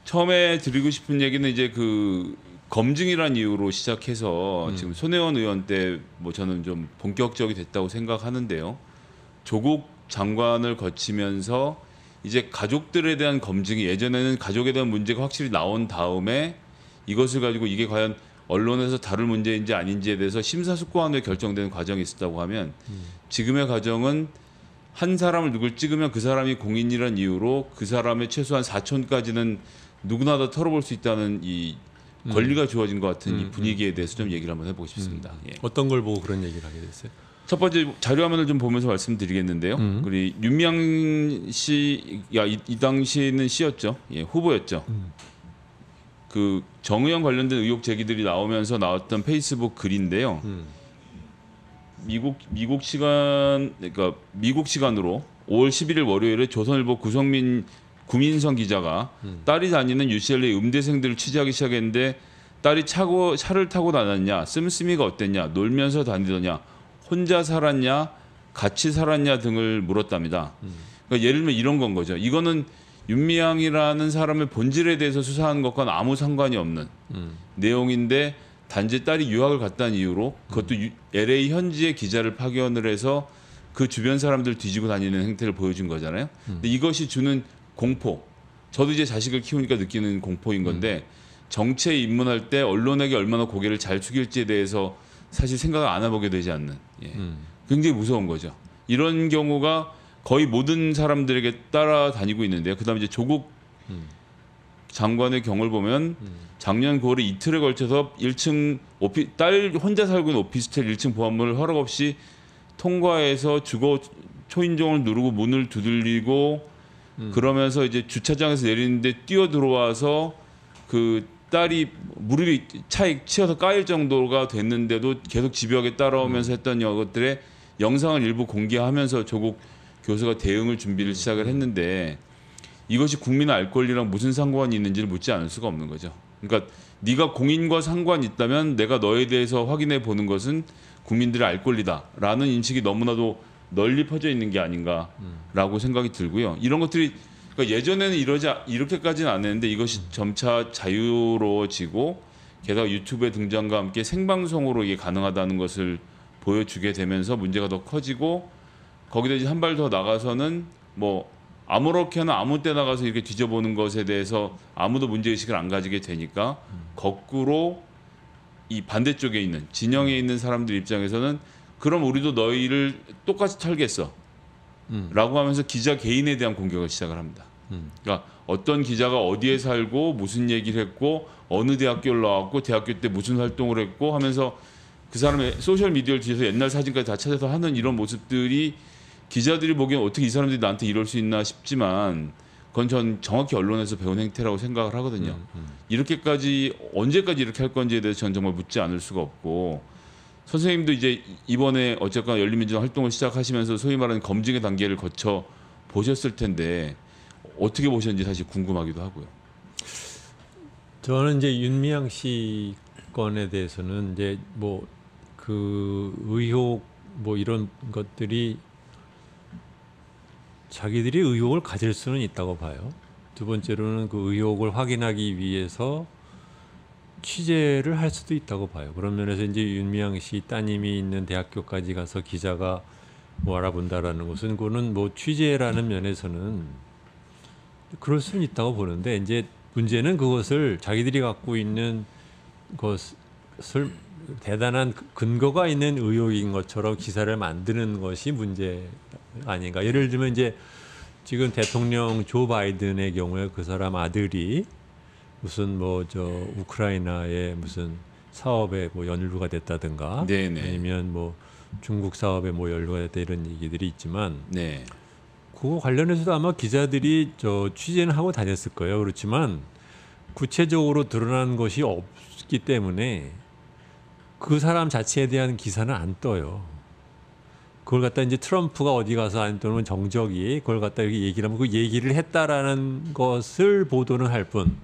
처음에 드리고 싶은 얘기는 이제 그 검증이란 이유로 시작해서 지금 손혜원 의원 때 뭐 저는 좀 본격적이 됐다고 생각하는데요. 조국 장관을 거치면서 이제 가족들에 대한 검증이 예전에는 가족에 대한 문제가 확실히 나온 다음에 이것을 가지고 이게 과연 언론에서 다룰 문제인지 아닌지에 대해서 심사숙고하는 결정되는 과정이 있었다고 하면 지금의 과정은 한 사람을 누굴 찍으면 그 사람이 공인이란 이유로 그 사람의 최소한 사촌까지는 누구나 다 털어볼 수 있다는 이 권리가 주어진 것 같은 이 분위기에 대해서 좀 얘기를 한번 해보고 싶습니다. 예. 어떤 걸 보고 그런 얘기를 하게 됐어요? 첫 번째 자료화면을 좀 보면서 말씀드리겠는데요. 우리 윤미향 씨가 이 당시에는 씨였죠. 예, 후보였죠. 그 정의연 관련된 의혹 제기들이 나오면서 나왔던 페이스북 글인데요. 미국 시간으로 5월 11일 월요일에 조선일보 구민성 기자가 딸이 다니는 UCLA 음대생들을 취재하기 시작했는데 딸이 차를 타고 다녔냐, 씀씀이가 어땠냐, 놀면서 다니더냐, 혼자 살았냐, 같이 살았냐 등을 물었답니다. 그러니까 예를 들면 이런 건 거죠. 이거는 윤미향이라는 사람의 본질에 대해서 수사하는 것과는 아무 상관이 없는 내용인데 단지 딸이 유학을 갔다는 이유로 그것도 LA 현지의 기자를 파견을 해서 그 주변 사람들 뒤지고 다니는 행태를 보여준 거잖아요. 근데 이것이 주는 공포. 저도 이제 자식을 키우니까 느끼는 공포인 건데 정치에 입문할 때 언론에게 얼마나 고개를 잘 숙일지에 대해서 사실 생각을 안 해보게 되지 않는 굉장히 무서운 거죠. 이런 경우가 거의 모든 사람들에게 따라다니고 있는데요. 그다음에 이제 조국 장관의 경우를 보면 작년 9월에 이틀에 걸쳐서 1층 딸 혼자 살고 있는 오피스텔 1층 보안문을 허락 없이 통과해서 주거 초인종을 누르고 문을 두들리고 그러면서 이제 주차장에서 내리는데 뛰어 들어와서 그 딸이 무릎이 차에 치여서 까일 정도가 됐는데도 계속 집요하게 따라오면서 했던 것들의 영상을 일부 공개하면서 조국 교수가 대응을 준비를 시작을 했는데 이것이 국민의 알 권리랑 무슨 상관이 있는지를 묻지 않을 수가 없는 거죠. 그러니까 네가 공인과 상관이 있다면 내가 너에 대해서 확인해 보는 것은 국민들의 알 권리다라는 인식이 너무나도 널리 퍼져 있는 게 아닌가라고 생각이 들고요. 이런 것들이 그러니까 예전에는 이렇게까지는 안 했는데 이것이 점차 자유로워지고 게다가 유튜브의 등장과 함께 생방송으로 이게 가능하다는 것을 보여주게 되면서 문제가 더 커지고 거기다 이제 한 발 더 나가서는 뭐 아무렇게나 아무 때 나가서 이렇게 뒤져보는 것에 대해서 아무도 문제의식을 안 가지게 되니까 거꾸로 이 반대쪽에 있는 진영에 있는 사람들 입장에서는 그럼 우리도 너희를 똑같이 털겠어 라고 하면서 기자 개인에 대한 공격을 시작을 합니다. 그러니까 어떤 기자가 어디에 살고 무슨 얘기를 했고 어느 대학교를 나왔고 대학교 때 무슨 활동을 했고 하면서 그 사람의 소셜미디어를 뒤에서 옛날 사진까지 다 찾아서 하는 이런 모습들이 기자들이 보기엔 어떻게 이 사람들이 나한테 이럴 수 있나 싶지만 그건 전 정확히 언론에서 배운 행태라고 생각을 하거든요. 이렇게까지 언제까지 이렇게 할 건지에 대해서 전 정말 묻지 않을 수가 없고 선생님도 이제 이번에 어쨌거나 열린민주당 활동을 시작하시면서 소위 말하는 검증의 단계를 거쳐 보셨을 텐데 어떻게 보셨는지 사실 궁금하기도 하고요. 저는 이제 윤미향 씨 건에 대해서는 이제 뭐 그 의혹 뭐 이런 것들이 자기들이 의혹을 가질 수는 있다고 봐요. 두 번째로는 그 의혹을 확인하기 위해서 취재를 할 수도 있다고 봐요. 그런 면에서 이제 윤미향 씨 따님이 있는 대학교까지 가서 기자가 뭐 알아본다라는 것은 그거는 뭐 취재라는 면에서는 그럴 수는 있다고 보는데 이제 문제는 그것을 자기들이 갖고 있는 것을 대단한 근거가 있는 의혹인 것처럼 기사를 만드는 것이 문제 아닌가. 예를 들면 이제 지금 대통령 조 바이든의 경우에 그 사람 아들이 무슨 뭐 저 우크라이나의 무슨 사업에 뭐 연루가 됐다든가 네네. 아니면 뭐 중국 사업에 뭐 연루가 됐다 이런 얘기들이 있지만 네. 그거 관련해서도 아마 기자들이 저 취재는 하고 다녔을 거예요. 그렇지만 구체적으로 드러난 것이 없기 때문에 그 사람 자체에 대한 기사는 안 떠요. 그걸 갖다 이제 트럼프가 어디 가서 안 또는 정적이 그걸 갖다 이렇게 얘기를 하면 그 얘기를 했다라는 것을 보도는 할 뿐.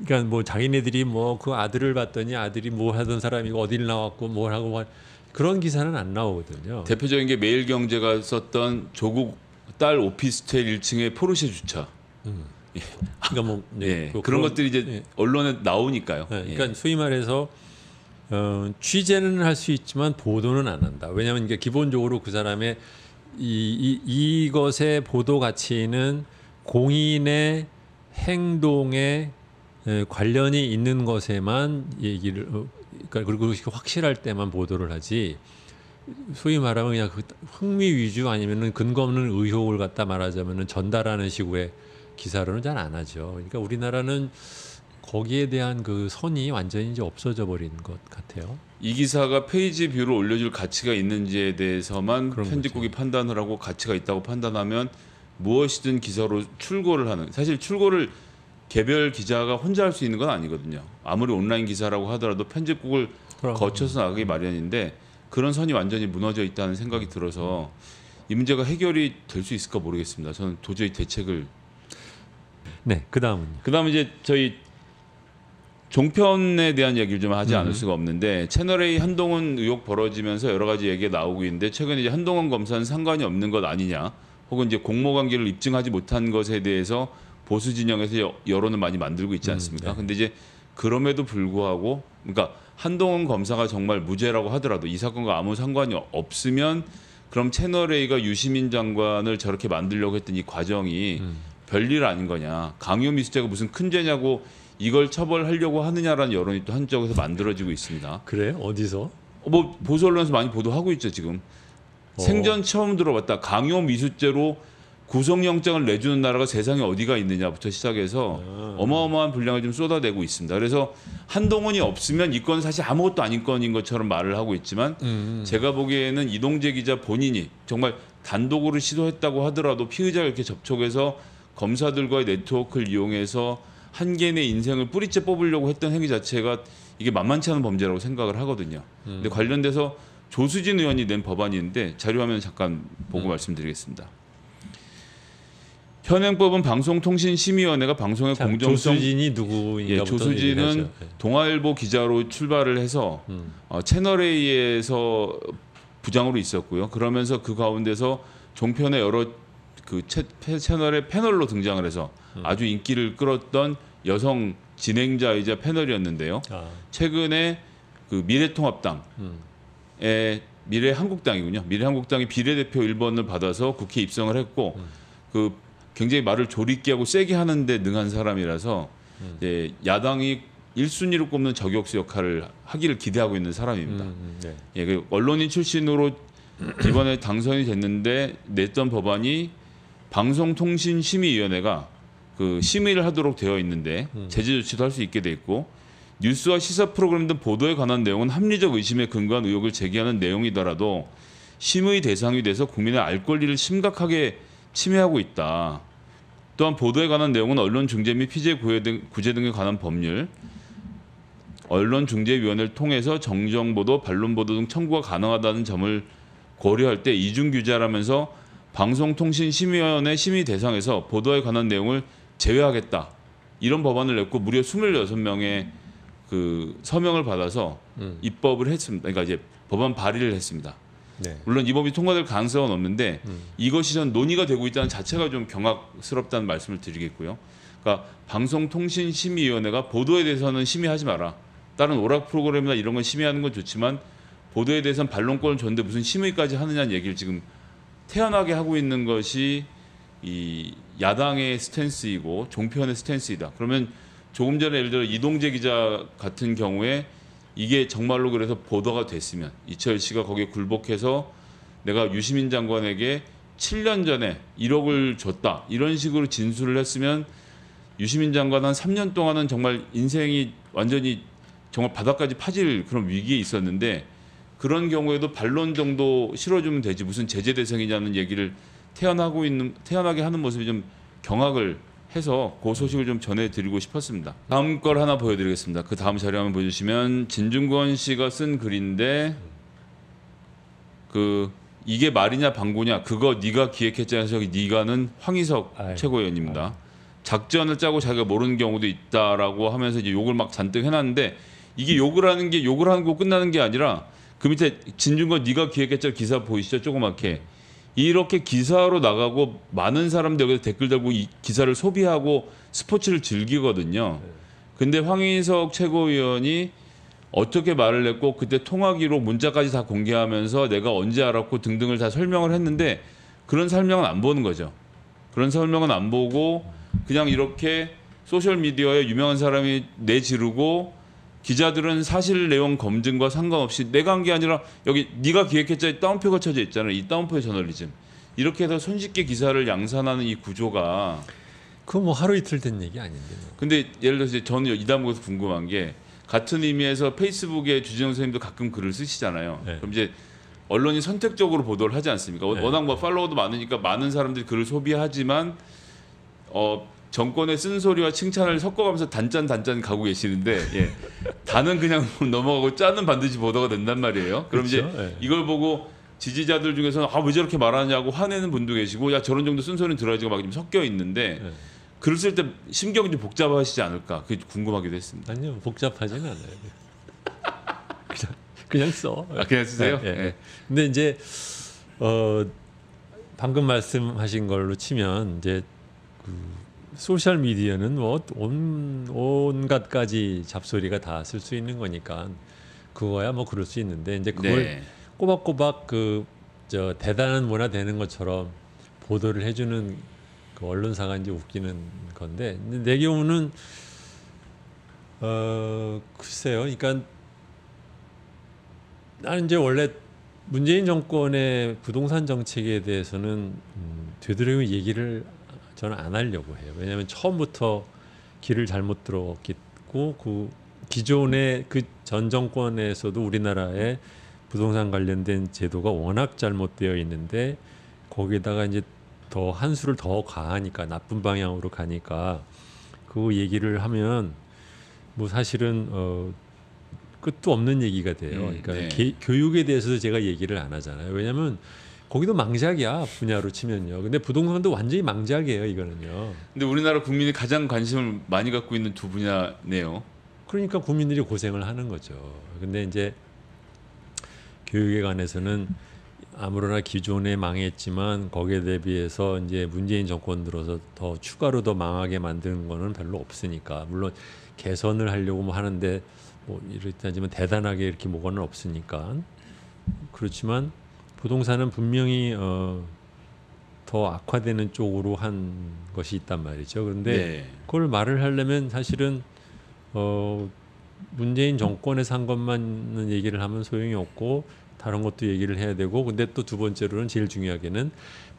그러니까 뭐 자기네들이 뭐 그 아들을 봤더니 아들이 뭐 하던 사람이고 어딜 나왔고 뭘 하고 그런 기사는 안 나오거든요. 대표적인 게 매일경제가 썼던 조국 딸 오피스텔 1층의 포르쉐 주차. 그러니까 뭐 예, 그런 것들이 이제 예. 언론에 나오니까요. 네, 예. 그러니까 소위 말해서 취재는 할 수 있지만 보도는 안 한다. 왜냐하면 이게 기본적으로 그 사람의 이것의 보도 가치는 공인의 행동에 관련이 있는 것에만 얘기를 그러니까 그리고 확실할 때만 보도를 하지. 소위 말하면 그냥 그 흥미 위주 아니면은 근거 없는 의혹을 갖다 말하자면은 전달하는 식의 기사로는 잘 안 하죠. 그러니까 우리나라는 거기에 대한 그 선이 완전히 이제 없어져 버린 것 같아요. 이 기사가 페이지 뷰를 올려줄 가치가 있는지에 대해서만 그런 편집국이 판단을 하고 가치가 있다고 판단하면 무엇이든 기사로 출고를 하는, 사실 출고를 개별 기자가 혼자 할 수 있는 건 아니거든요. 아무리 온라인 기사라고 하더라도 편집국을 그럼. 거쳐서 나가기 마련인데 그런 선이 완전히 무너져 있다는 생각이 들어서 이 문제가 해결이 될 수 있을까 모르겠습니다. 저는 도저히 대책을. 네, 그다음은요. 그다음에 이제 저희 종편에 대한 얘기를 좀 하지 않을 수가 없는데 채널A 한동훈 의혹 벌어지면서 여러 가지 얘기가 나오고 있는데 최근에 이제 한동훈 검사는 상관이 없는 것 아니냐, 혹은 이제 공모 관계를 입증하지 못한 것에 대해서 보수 진영에서 여론을 많이 만들고 있지 않습니까? 네. 근데 이제 그럼에도 불구하고, 그러니까 한동훈 검사가 정말 무죄라고 하더라도 이 사건과 아무 상관이 없으면 그럼 채널A가 유시민 장관을 저렇게 만들려고 했던 이 과정이 별일 아닌 거냐, 강요 미수죄가 무슨 큰 죄냐고 이걸 처벌하려고 하느냐라는 여론이 또 한쪽에서 만들어지고 있습니다. 그래? 어디서? 뭐 보수 언론에서 많이 보도하고 있죠 지금. 생전 처음 들어봤다. 강요 미수죄로 구속영장을 내주는 나라가 세상에 어디가 있느냐부터 시작해서 어마어마한 분량을 좀 쏟아내고 있습니다. 그래서 한동훈이 없으면 이 건은 사실 아무것도 아닌 건인 것처럼 말을 하고 있지만 제가 보기에는 이동재 기자 본인이 정말 단독으로 시도했다고 하더라도 피의자가 이렇게 접촉해서 검사들과의 네트워크를 이용해서 한 개인의 인생을 뿌리째 뽑으려고 했던 행위 자체가 이게 만만치 않은 범죄라고 생각을 하거든요. 근데 관련돼서 조수진 의원이 낸 법안이 있는데 자료화면 잠깐 보고 말씀드리겠습니다. 현행법은 방송통신심의위원회가 방송의 참, 공정성. 조수진이 누구인가? 예, 조수진은 동아일보 기자로 출발을 해서 채널A에서 부장으로 있었고요. 그러면서 그 가운데서 종편의 여러 그 채널의 패널로 등장을 해서 아주 인기를 끌었던 여성 진행자이자 패널이었는데요. 최근에 그 미래통합당의 미래한국당이군요. 미래한국당이 비례대표 1번을 받아서 국회에 입성을 했고 그 굉장히 말을 조리게 하고 세게 하는데 능한 사람이라서 이제 야당이 1순위로 꼽는 저격수 역할을 하기를 기대하고 있는 사람입니다. 네. 예, 그 언론인 출신으로 이번에 당선이 됐는데 냈던 법안이 방송통신심의위원회가 그 심의를 하도록 되어 있는데 제재 조치도 할 수 있게 돼 있고, 뉴스와 시사 프로그램 등 보도에 관한 내용은 합리적 의심에 근거한 의혹을 제기하는 내용이더라도 심의 대상이 돼서 국민의 알 권리를 심각하게 침해하고 있다. 또한 보도에 관한 내용은 언론중재 및 피제 구제 등에 관한 법률, 언론중재위원회를 통해서 정정보도, 반론보도 등 청구가 가능하다는 점을 고려할 때 이중규제라면서 방송통신심의위원회 심의 대상에서 보도에 관한 내용을 제외하겠다. 이런 법안을 냈고 무려 26명의 그 서명을 받아서 입법을 했습니다. 그러니까 이제 법안 발의를 했습니다. 네. 물론 이 법이 통과될 가능성은 없는데 이것이 전 논의가 되고 있다는 자체가 좀 경악스럽다는 말씀을 드리겠고요. 그러니까 방송통신심의위원회가 보도에 대해서는 심의하지 마라. 다른 오락 프로그램이나 이런 건 심의하는 건 좋지만 보도에 대해서는 반론권을 줬는데 무슨 심의까지 하느냐는 얘기를 지금 태연하게 하고 있는 것이 이 야당의 스탠스이고 종편의 스탠스이다. 그러면 조금 전에 예를 들어 이동재 기자 같은 경우에 이게 정말로 그래서 보도가 됐으면 이철 씨가 거기에 굴복해서 내가 유시민 장관에게 7년 전에 1억을 줬다 이런 식으로 진술을 했으면 유시민 장관 한 3년 동안은 정말 인생이 완전히 정말 바닥까지 파질 그런 위기에 있었는데 그런 경우에도 반론 정도 실어주면 되지 무슨 제재 대상이냐는 얘기를 태연하게 하는 모습이 좀 경악을 해서 그 소식을 좀 전해드리고 싶었습니다. 다음 걸 하나 보여드리겠습니다. 그 다음 자료 한번 보여주시면 진중권 씨가 쓴 글인데 그 이게 말이냐 방구냐 그거 네가 기획했잖아. 저기 네가는 황희석 최고위원입니다. 작전을 짜고 자기가 모르는 경우도 있다라고 하면서 이제 욕을 막 잔뜩 해놨는데 이게 욕을 하는 게 욕을 하는 거 끝나는 게 아니라 그 밑에 진중권 네가 기획했잖아 기사 보이시죠? 조그맣게 이렇게 기사로 나가고 많은 사람들이 여기서 댓글 달고 이 기사를 소비하고 스포츠를 즐기거든요. 근데 황인석 최고위원이 어떻게 말을 했고 그때 통화기록 문자까지 다 공개하면서 내가 언제 알았고 등등을 다 설명을 했는데 그런 설명은 안 보는 거죠. 그런 설명은 안 보고 그냥 이렇게 소셜미디어에 유명한 사람이 내지르고 기자들은 사실 내용 검증과 상관없이 내가 한 게 아니라 여기 네가 기획했자 따옴표가 쳐져 있잖아요. 이 따옴표의 저널리즘. 이렇게 해서 손쉽게 기사를 양산하는 이 구조가 그거 뭐 하루 이틀 된 얘기 아닌데. 뭐. 근데 예를 들어서 이제 저는 이 대목에서 궁금한 게 같은 의미에서 페이스북에 주진영 선생님도 가끔 글을 쓰시잖아요. 네. 그럼 이제 언론이 선택적으로 보도를 하지 않습니까? 네. 워낙 뭐 팔로워도 많으니까 많은 사람들이 글을 소비하지만 정권의 쓴소리와 칭찬을 섞어가면서 단짠 가고 계시는데 예. 단은 그냥 넘어가고 짠은 반드시 보도가 된단 말이에요. 그럼 그렇죠? 이제 네. 이걸 보고 지지자들 중에서는 왜 저렇게 말하냐고 화내는 분도 계시고 야 저런 정도 쓴소리는 들어야지가 막 좀 섞여 있는데 네. 글을 쓸 때 심경이 좀 복잡하시지 않을까 그게 궁금하기도 했습니다. 아니요, 복잡하지는 않아요. 그냥 써. 그냥 쓰세요? 네, 네. 네. 근데 이제 방금 말씀하신 걸로 치면 이제 그 소셜 미디어는 뭐 온갖 가지 잡소리가 다 쓸 수 있는 거니까 그거야 뭐 그럴 수 있는데 이제 그걸 네. 꼬박꼬박 저 대단한 문화 되는 것처럼 보도를 해주는 그 언론사가 이제 웃기는 건데 근데 내 경우는 글쎄요, 그러니까 나는 이제 원래 문재인 정권의 부동산 정책에 대해서는 되도록이면 얘기를 저는 안 하려고 해요. 왜냐하면 처음부터 길을 잘못 들어갔고 그 기존의 그 전 정권에서도 우리나라의 부동산 관련된 제도가 워낙 잘못되어 있는데 거기다가 이제 더 한 수를 더 가하니까 나쁜 방향으로 가니까 그 얘기를 하면 뭐 사실은 끝도 없는 얘기가 돼요. 그러니까 네. 교육에 대해서도 제가 얘기를 안 하잖아요. 왜냐하면 거기도 망작이야 분야로 치면요. 근데 부동산도 완전히 망작이에요 이거는요. 근데 우리나라 국민이 가장 관심을 많이 갖고 있는 두 분야네요. 그러니까 국민들이 고생을 하는 거죠. 근데 이제 교육에 관해서는 아무러나 기존에 망했지만 거기에 대비해서 이제 문재인 정권 들어서 더 추가로 더 망하게 만드는 거는 별로 없으니까 물론 개선을 하려고 뭐 하는데 뭐 이렇다지만 대단하게 이렇게 뭐가는 없으니까 그렇지만 부동산은 분명히 더 악화되는 쪽으로 한 것이 있단 말이죠. 그런데 네. 그걸 말을 하려면 사실은 문재인 정권에서 한 것만 얘기를 하면 소용이 없고 다른 것도 얘기를 해야 되고 근데 또 두 번째로는 제일 중요하게는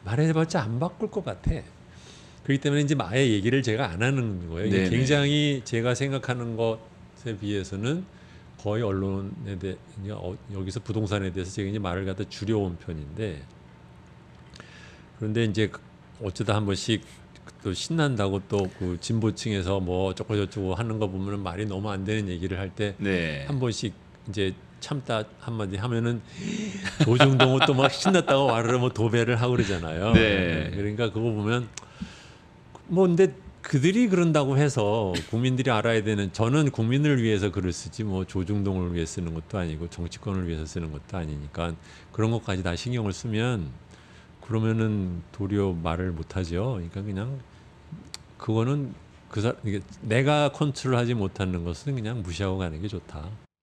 말해봤자 안 바꿀 것 같아. 그렇기 때문에 이제 아예 얘기를 제가 안 하는 거예요. 이게 네네. 굉장히 제가 생각하는 것에 비해서는 거의 언론에 대해 여기서 부동산에 대해서 제가 이제 말을 갖다 줄여온 편인데 그런데 이제 어쩌다 한 번씩 또 신난다고 또 그 진보층에서 뭐 어쩌고 저쩌고 하는 거 보면 말이 너무 안 되는 얘기를 할 때 한 네. 번씩 이제 참다 한마디 하면은 조중동은 또 막 신났다고 와르르 뭐 도배를 하고 그러잖아요. 네. 그러니까 그거 보면 뭐 근데 그들이 그런다고 해서 국민들이 알아야 되는 저는 국민을 위해서 글을 쓰지 뭐 조중동을 위해 쓰는 것도 아니고 정치권을 위해서 쓰는 것도 아니니까 그런 것까지 다 신경을 쓰면 그러면은 도리어 말을 못 하죠. 그러니까 그냥 그거는 이게 내가 컨트롤하지 못하는 것은 그냥 무시하고 가는 게 좋다.